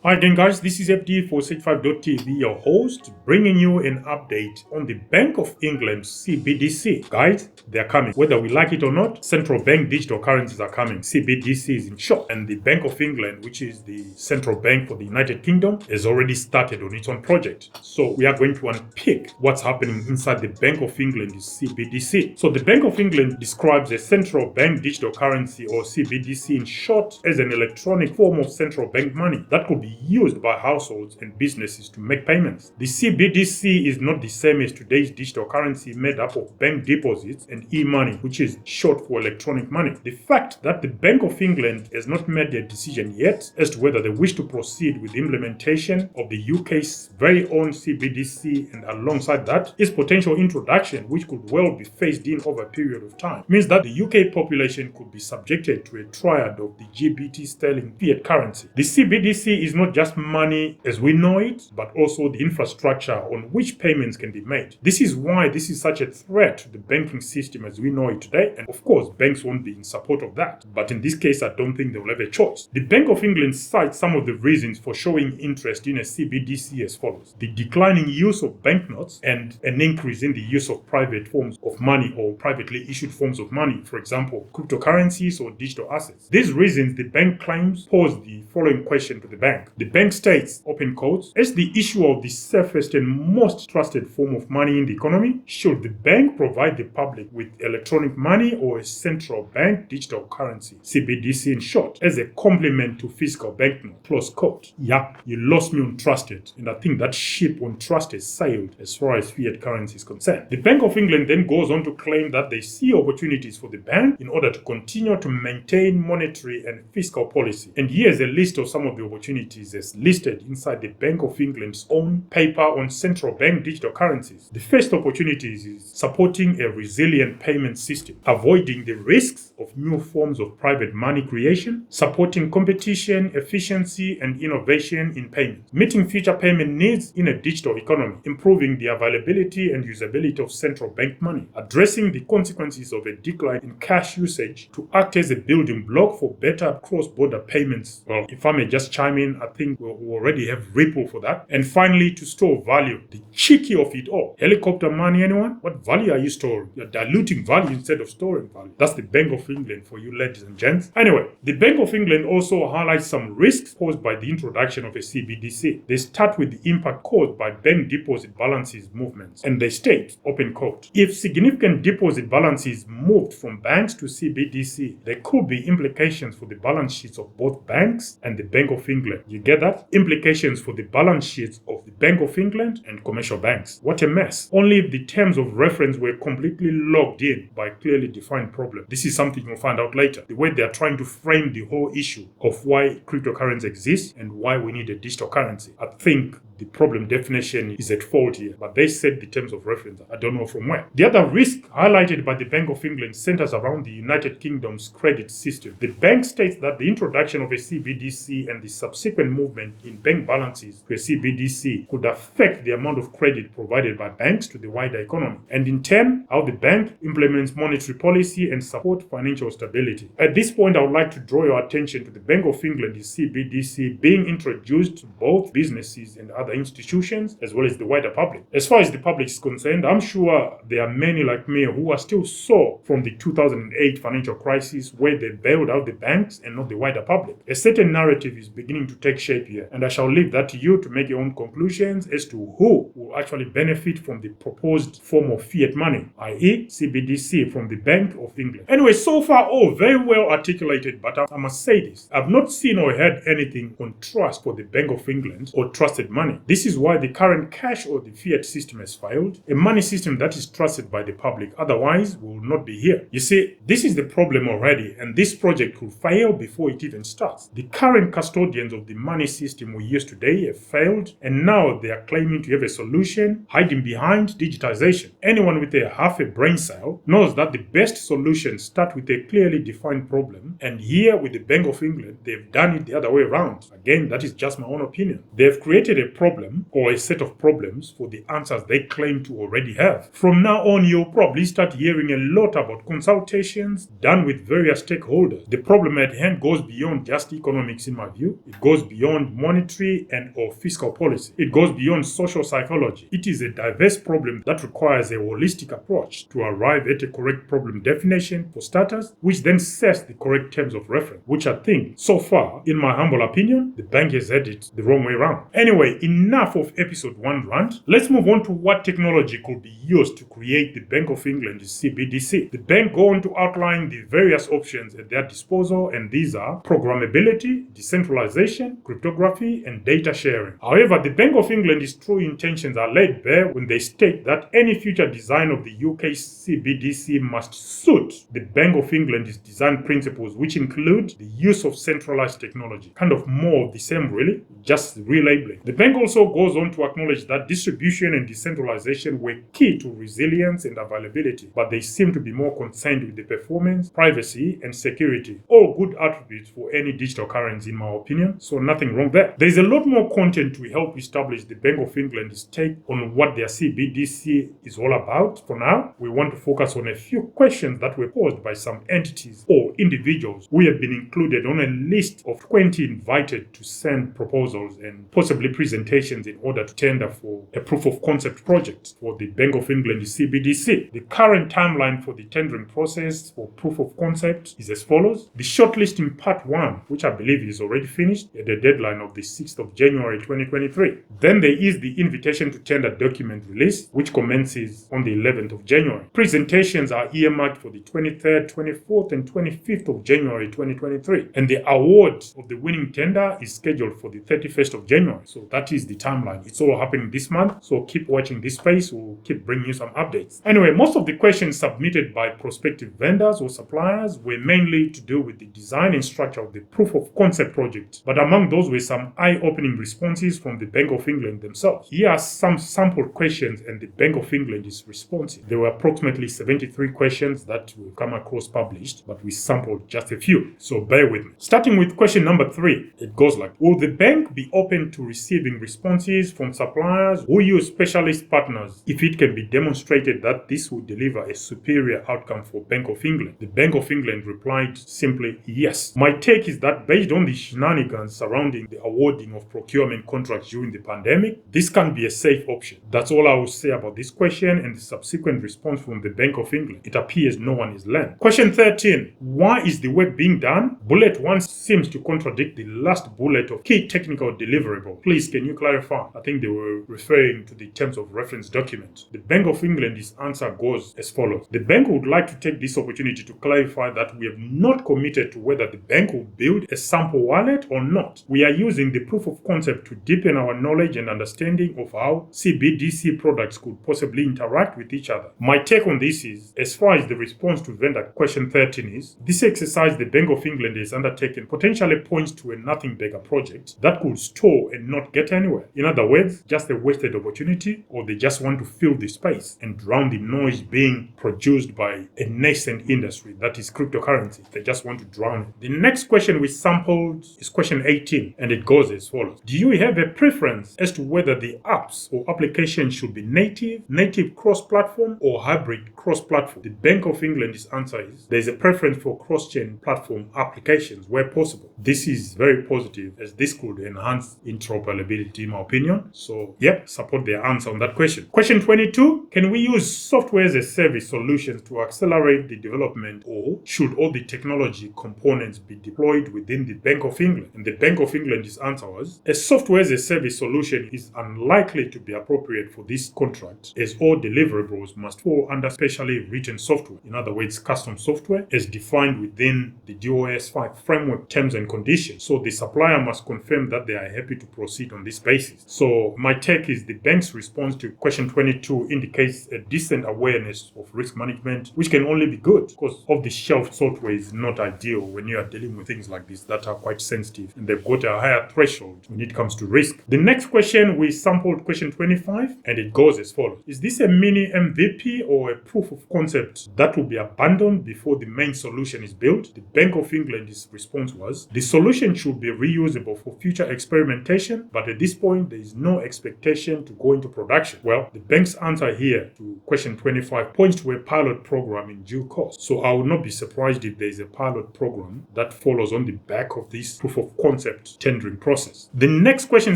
Hi again guys, this is FD for Sage5.tv, your host, bringing you an update on the Bank of England's CBDC. Guys, they're coming. Whether we like it or not, central bank digital currencies are coming. CBDC is in short. And the Bank of England, which is the central bank for the United Kingdom, has already started on its own project. So we are going to unpick what's happening inside the Bank of England's CBDC. So the Bank of England describes a central bank digital currency, or CBDC in short, as an electronic form of central bank money that could be used by households and businesses to make payments. The CBDC is not the same as today's digital currency made up of bank deposits and e-money, which is short for electronic money. The fact that the Bank of England has not made a decision yet as to whether they wish to proceed with the implementation of the UK's very own CBDC, and alongside that its potential introduction, which could well be phased in over a period of time, means that the UK population could be subjected to a triad of the GBP sterling fiat currency. The CBDC is not just money as we know it, but also the infrastructure on which payments can be made. This is why this is such a threat to the banking system as we know it today, and of course banks won't be in support of that. But in this case, I don't think they will have a choice. The Bank of England cites some of the reasons for showing interest in a CBDC as follows: the declining use of banknotes and an increase in the use of private forms of money or privately issued forms of money, for example, cryptocurrencies or digital assets. These reasons, the bank claims, pose the following question to the bank. The bank states, open quotes, as the issuer of the safest and most trusted form of money in the economy, should the bank provide the public with electronic money or a central bank digital currency, CBDC in short, as a complement to physical banknote, close quote. Yeah, you lost me on trusted, and I think that ship on trust has sailed as far as fiat currency is concerned. The Bank of England then goes on to claim that they see opportunities for the bank in order to continue to maintain monetary and fiscal policy. And here's a list of some of the opportunities as listed inside the Bank of England's own paper on central bank digital currencies. The first opportunity is supporting a resilient payment system, avoiding the risks of new forms of private money creation, supporting competition, efficiency, and innovation in payments, meeting future payment needs in a digital economy, improving the availability and usability of central bank money, addressing the consequences of a decline in cash usage to act as a building block for better cross-border payments. Well, if I may just chime in, I think we already have Ripple for that. And finally, to store value, the cheeky of it all. Helicopter money, anyone? What value are you storing? You're diluting value instead of storing value. That's the Bank of England for you ladies and gents. Anyway, the Bank of England also highlights some risks posed by the introduction of a CBDC. They start with the impact caused by bank deposit balances movements. And they state, open quote, if significant deposit balances moved from banks to CBDC, there could be implications for the balance sheets of both banks and the Bank of England. You get that? Implications for the balance sheets of the Bank of England and commercial banks. What a mess. Only if the terms of reference were completely logged in by clearly defined problem. This is something you'll find out later. The way they are trying to frame the whole issue of why cryptocurrency exists and why we need a digital currency. I think the problem definition is at fault here, but they set the terms of reference. I don't know from where. The other risk highlighted by the Bank of England centers around the United Kingdom's credit system. The bank states that the introduction of a CBDC and the subsequent movement in bank balances to a CBDC could affect the amount of credit provided by banks to the wider economy, and in turn, how the bank implements monetary policy and support financial stability. At this point, I would like to draw your attention to the Bank of England's CBDC being introduced to both businesses and other institutions, as well as the wider public. As far as the public is concerned, I'm sure there are many like me who are still sore from the 2008 financial crisis, where they bailed out the banks and not the wider public. A certain narrative is beginning to take shape here, and I shall leave that to you to make your own conclusions as to who will actually benefit from the proposed form of fiat money, i.e. CBDC from the Bank of England. Anyway, so far all very well articulated, but I must say this: I've not seen or heard anything on trust for the Bank of England or trusted money. This is why the current cash or the fiat system has failed, a money system that is trusted by the public. Otherwise, we will not be here. You see, this is the problem already, and this project could fail before it even starts. The current custodians of the money system we use today have failed, and now they are claiming to have a solution hiding behind digitization. Anyone with half a brain cell knows that the best solutions start with a clearly defined problem, and here with the Bank of England, they've done it the other way around. Again, that is just my own opinion. They've created a problem problem or a set of problems for the answers they claim to already have. From now on, you'll probably start hearing a lot about consultations done with various stakeholders. The problem at hand goes beyond just economics in my view. It goes beyond monetary and or fiscal policy. It goes beyond social psychology. It is a diverse problem that requires a holistic approach to arrive at a correct problem definition for starters, which then sets the correct terms of reference, which I think, so far, in my humble opinion, the bank has had it the wrong way around. Anyway, enough of episode 1 rant. Let's move on to what technology could be used to create the Bank of England's CBDC. The bank go on to outline the various options at their disposal, and these are programmability, decentralization, cryptography, and data sharing. However, the Bank of England's true intentions are laid bare when they state that any future design of the UK CBDC must suit the Bank of England's design principles, which include the use of centralized technology. Kind of more of the same, really, just relabeling. The bank also goes on to acknowledge that distribution and decentralization were key to resilience and availability, but they seem to be more concerned with the performance, privacy, and security. All good attributes for any digital currency, in my opinion, so nothing wrong there. There is a lot more content to help establish the Bank of England's take on what their CBDC is all about. For now, we want to focus on a few questions that were posed by some entities or individuals who have been included on a list of 20 invited to send proposals and possibly presentations in order to tender for a proof of concept project for the Bank of England CBDC. The current timeline for the tendering process for proof of concept is as follows. The shortlist in part 1, which I believe is already finished at the deadline of the 6th of January 2023. Then there is the invitation to tender document release, which commences on the 11th of January. Presentations are earmarked for the 23rd, 24th, and 25th of January 2023. And the award of the winning tender is scheduled for the 31st of January. So that is the timeline. It's all happening this month. So keep watching this space. We'll keep bringing you some updates. Anyway, most of the questions submitted by prospective vendors or suppliers were mainly to do with the design and structure of the proof of concept project. But among those were some eye-opening responses from the Bank of England themselves. Here are some sampled questions and the Bank of England's responses. There were approximately 73 questions that will come across published, but we sampled just a few. So bear with me. Starting with question number 3, it goes like, will the bank be open to receiving responses from suppliers who use specialist partners if it can be demonstrated that this will deliver a superior outcome for Bank of England? The Bank of England replied simply, yes. My take is that based on the shenanigans surrounding the awarding of procurement contracts during the pandemic, this can be a safe option. That's all I will say about this question and the subsequent response from the Bank of England. It appears no one is learned. Question 13. Why is the work being done? Bullet 1 seems to contradict the last bullet of key technical deliverable. Please, can you clarify? I think they were referring to the terms of reference document. The Bank of England's answer goes as follows. The bank would like to take this opportunity to clarify that we have not committed to whether the bank will build a sample wallet or not. We are using the proof of concept to deepen our knowledge and understanding of how CBDC products could possibly interact with each other. My take on this is, as far as the response to vendor question 13 is, this exercise the Bank of England has undertaken potentially points to a nothing beggar project that could store and not get anywhere. In other words, just a wasted opportunity, or they just want to fill the space and drown the noise being produced by a nascent industry that is cryptocurrency. They just want to drown it. The next question we sampled is question 18, and it goes as follows. Do you have a preference as to whether the apps or applications should be native cross-platform, or hybrid cross-platform? The Bank of England's answer is there is a preference for cross-chain platform applications where possible. This is very positive, as this could enhance interoperability in my opinion. So yeah, support their answer on that question. Question 22. Can we use software as a service solutions to accelerate the development, or should all the technology components be deployed within the Bank of England? And the Bank of England's answer was, a software as a service solution is unlikely to be appropriate for this contract, as all deliverables must fall under specially written software. In other words, custom software as defined within the DOS5 framework terms and conditions. So the supplier must confirm that they are happy to proceed on this basis. So my take is the bank's response to question 22 indicates a decent awareness of risk management, which can only be good because off-the-shelf software is not ideal when you are dealing with things like this that are quite sensitive, and they've got a higher threshold when it comes to risk. The next question, we sampled question 25, and it goes as follows. Is this a mini MVP or a proof of concept that will be abandoned before the main solution is built? The Bank of England's response was, the solution should be reusable for future experimentation, but at this point, there is no expectation to go into production. Well, the bank's answer here to question 25 points to a pilot program in due course. So I would not be surprised if there is a pilot program that follows on the back of this proof of concept tendering process. The next question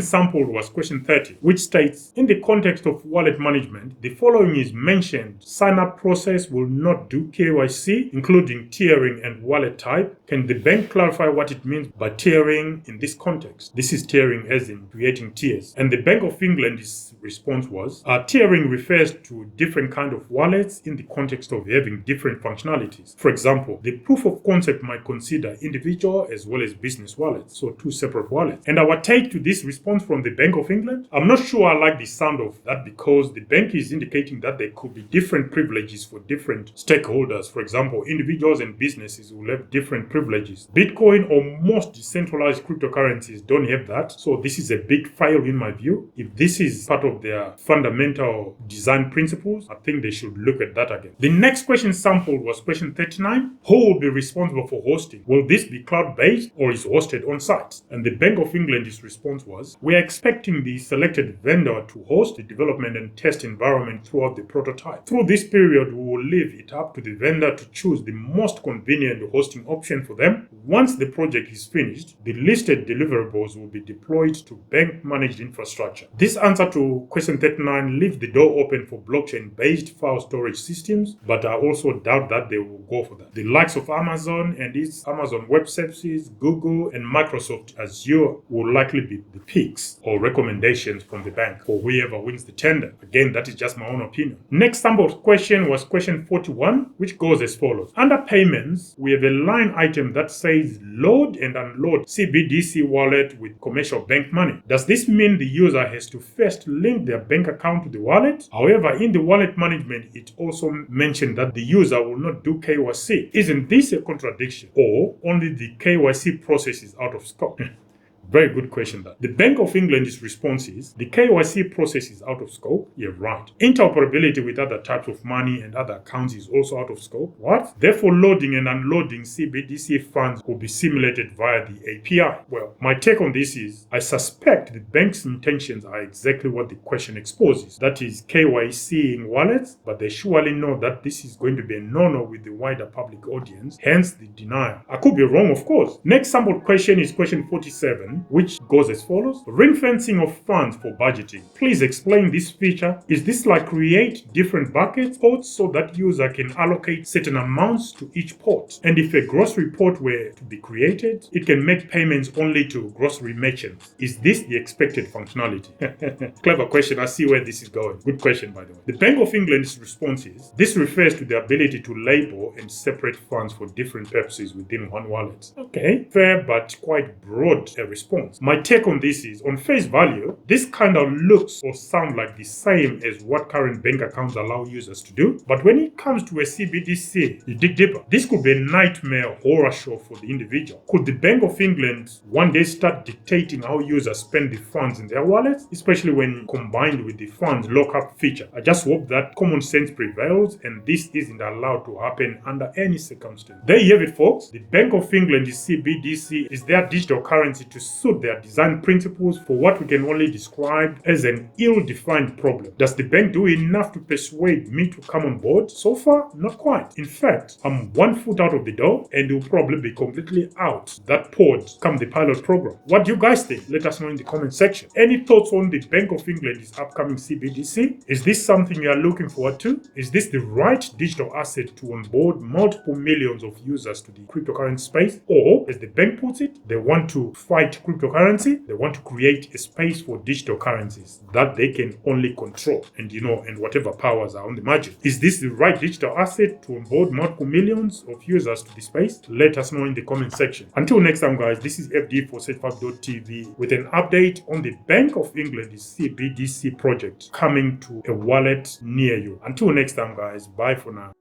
sampled was question 30, which states, in the context of wallet management, the following is mentioned. Sign-up process will not do KYC, including tiering and wallet type. Can the bank clarify what it means by tiering in this context? This is tiering as in creating tiers. And the Bank of England's response was, tiering refers to different kind of wallets in the context of having different functionalities. For example, the proof of concept might consider individual as well as business wallets, so two separate wallets. And our take to this response from the Bank of England, I'm not sure I like the sound of that, because the bank is indicating that there could be different privileges for different stakeholders. For example, individuals and businesses will have different privileges. Bitcoin or most decentralized cryptocurrencies don't have that. So this is a big fail in my view. If this is part of their fundamental design principles, I think they should look at that again. The next question sampled was question 39. Who will be responsible for hosting? Will this be cloud-based or is hosted on-site? And the Bank of England's response was, we are expecting the selected vendor to host the development and test environment throughout the prototype. Through this period, we will leave it up to the vendor to choose the most convenient hosting option for them. Once the project is finished, the listed deliverables will be deployed to bank-managed infrastructure. This answer to question 39 leaves the door open for blockchain-based file storage systems, but I also doubt that they will go for that. The likes of Amazon and its Amazon Web Services, Google, and Microsoft Azure will likely be the picks or recommendations from the bank for whoever wins the tender. Again, that is just my own opinion. Next sampled question was question 41, which goes as follows. Under payments, we have a line item that says load and unload CBDC wallet with commercial bank money. Does this mean the user has to first link their bank account to the wallet? However, in the wallet management, it also mentioned that the user will not do KYC. Isn't this a contradiction? Or only the KYC process is out of scope? Very good question that. The Bank of England's response is, the KYC process is out of scope? You're right. Interoperability with other types of money and other accounts is also out of scope. What? Therefore, loading and unloading CBDC funds will be simulated via the API. Well, my take on this is, I suspect the bank's intentions are exactly what the question exposes. That is KYC in wallets, but they surely know that this is going to be a no-no with the wider public audience, hence the denial. I could be wrong, of course. Next sampled question is question 47. Which goes as follows. Ring fencing of funds for budgeting. Please explain this feature. Is this like create different buckets pots so that user can allocate certain amounts to each pot? And if a grocery pot were to be created, it can make payments only to grocery merchants. Is this the expected functionality? Clever question. I see where this is going. Good question, by the way. The Bank of England's response is, this refers to the ability to label and separate funds for different purposes within one wallet. Okay, fair but quite broad a response. My take on this is, on face value, this kind of looks or sounds like the same as what current bank accounts allow users to do. But when it comes to a CBDC, you dig deeper. This could be a nightmare horror show for the individual. Could the Bank of England one day start dictating how users spend the funds in their wallets, especially when combined with the funds lockup feature? I just hope that common sense prevails and this isn't allowed to happen under any circumstance. There you have it, folks. The Bank of England's CBDC is their digital currency to suit their design principles for what we can only describe as an ill-defined problem. Does the bank do enough to persuade me to come on board? So far, not quite. In fact, I'm 1 foot out of the door and will probably be completely out that pod come the pilot program. What do you guys think? Let us know in the comment section. Any thoughts on the Bank of England's upcoming CBDC? Is this something you are looking forward to? Is this the right digital asset to onboard multiple millions of users to the cryptocurrency space? Or, as the bank puts it, they want to fight cryptocurrency, they want to create a space for digital currencies that they can only control and whatever powers are on the margin. Is this the right digital asset to onboard multiple millions of users to the space? Let us know in the comment section. Until next time, guys, this is FD for CentralBanks.tv with an update on the Bank of England's CBDC project coming to a wallet near you. Until next time, guys, bye for now.